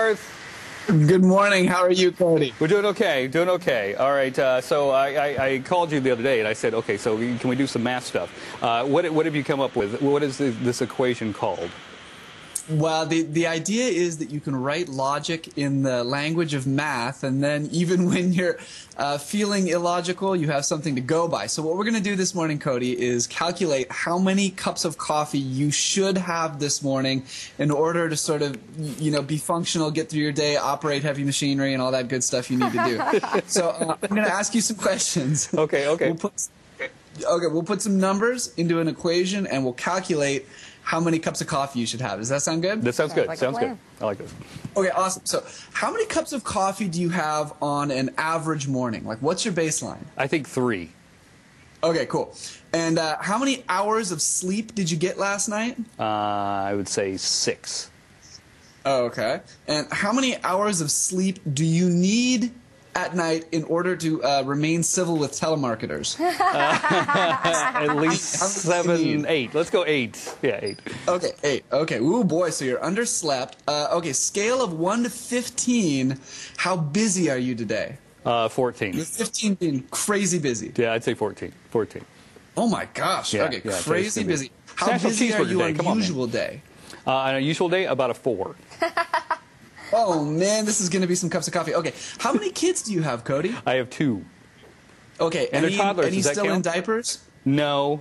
Garth. Good morning. How are you, Cody? We're doing okay. Doing okay. All right. So I called you the other day and I said, okay, so can we do some math stuff? What have you come up with? What is this equation called? Well, the idea is that you can write logic in the language of math, and then even when you're feeling illogical, you have something to go by. So what we're going to do this morning, Cody, is calculate how many cups of coffee you should have this morning in order to sort of, be functional, get through your day, operate heavy machinery, and all that good stuff you need to do. So I'm going to ask you some questions. Okay. We'll put some numbers into an equation, and we'll calculate how many cups of coffee you should have. Does that sound good? That sounds good. Like sounds good. I like this. Okay, awesome. So how many cups of coffee do you have on an average morning? Like, what's your baseline? I think 3. Okay, cool. And how many hours of sleep did you get last night? I would say 6. Oh, okay. And how many hours of sleep do you need at night in order to remain civil with telemarketers? At least 7, 8. Let's go 8. Yeah, 8. Okay, 8. Okay. Ooh, boy, so you're underslept. Okay, scale of 1 to 15, how busy are you today? 14. With 15 being crazy busy. Yeah, I'd say 14. 14. Oh, my gosh. Yeah, okay, yeah, crazy busy. How National busy are Cheeseburger you Day. on Come a on, man. usual day? On a usual day, about a 4. Oh, man, this is going to be some cups of coffee. Okay, how many kids do you have, Cody? I have 2. Okay, And they're toddlers. any Does that still in count? diapers? No.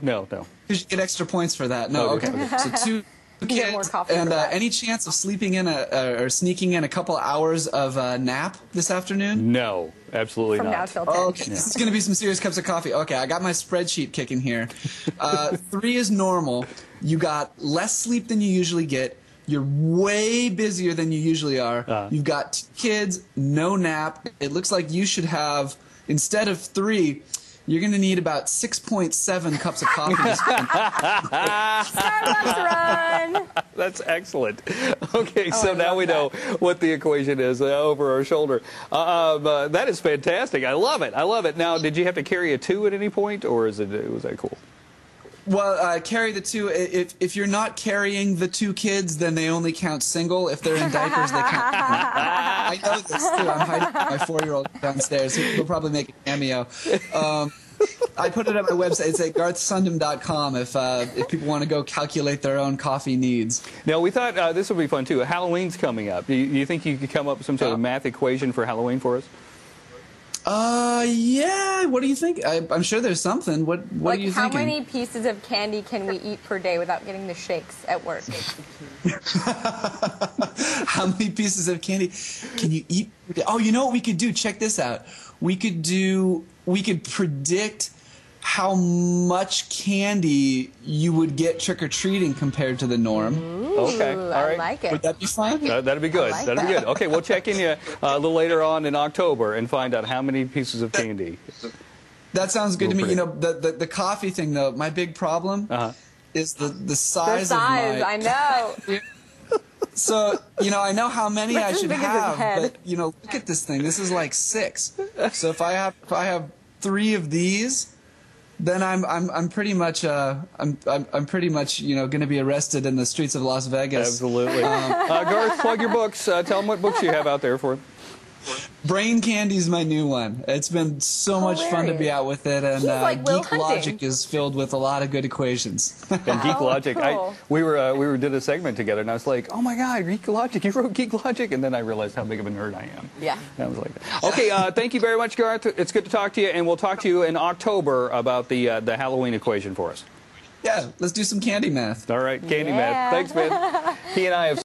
You should get extra points for that. No, Okay. okay. So 2 get more kids, coffee and for that. any chance of sleeping in or sneaking in a couple hours of nap this afternoon? No, absolutely From now not. till 10. Okay, this is going to be some serious cups of coffee. Okay, I got my spreadsheet kicking here. 3 is normal. You got less sleep than you usually get. You're way busier than you usually are. You've got 2 kids, no nap. It looks like you should have, instead of 3, you're going to need about 6.7 cups of coffee. Starbucks run! That's excellent. Okay, so now we know what the equation is over our shoulder. That is fantastic. I love it. I love it. Now, did you have to carry a 2 at any point, or was that cool? Well, carry the 2. If you're not carrying the 2 kids, then they only count single. If they're in diapers, they count. I know this, too. I'm hiding my 4-year-old downstairs. He'll probably make a cameo. I put it on my website. It's at garthsundom.com if people want to go calculate their own coffee needs. Now, we thought this would be fun, too. Halloween's coming up. Do you think you could come up with some sort of math equation for Halloween for us? Yeah. What do you think? I'm sure there's something. What are you How thinking? many pieces of candy can we eat per day without getting the shakes at work? How many pieces of candy can you eat? Oh, you know what we could do? Check this out. We could predict how much candy you would get trick-or-treating compared to the norm. Okay, all right. I like it. Would that be fun? That'd be good. I like That'd be good. Okay, we'll check in a little later on in October and find out how many pieces of candy. That sounds good to me. We'll The coffee thing, though, my big problem is the size The size, of my... I know. So, I know how many I as should big as his have, head. but, look at this thing. This is like 6. So if I have 3 of these, then I'm pretty much going to be arrested in the streets of Las Vegas. Absolutely. Garth, plug your books. Tell them what books you have out there for them. Brain Candy's my new one. It's been so much fun to be out with it, and He's like Will Geek Hunting. Logic is filled with a lot of good equations. And Geek Logic. Cool. We did a segment together, and I was like, oh my God, Geek Logic! You wrote Geek Logic, and then I realized how big of a nerd I am. Yeah. And I was like, okay, thank you very much, Garth. It's good to talk to you, and we'll talk to you in October about the Halloween equation for us. Yeah, let's do some candy math. All right, candy math. Thanks, man. He and I have.